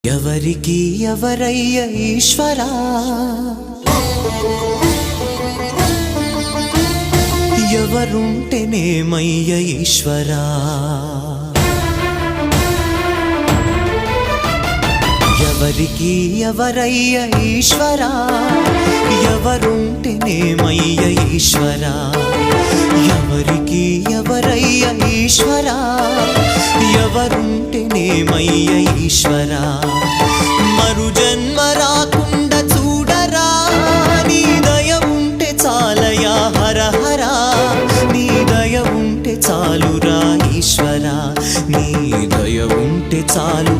ఎవరికి ఎవరయ్య ఈశ్వరా, ఎవరుంటేనేమయ్య ఈశ్వరా, ఎవరికి ఎవరయ్య ఈశ్వరా, ఎవరుంటేనేమయ్య ఈశ్వరా, ఎవరికి ఎవరయ్య ఈశ్వరా, ఎవరుంటేనేమయ్య ఈశ్వరా, మరు జన్మ రాకుండా చూడరా, నీ దయ ఉంటే చాలయా హర హరా, నీ దయ ఉంటే చాలురా ఈశ్వరా, నీ దయ ఉంటే చాలు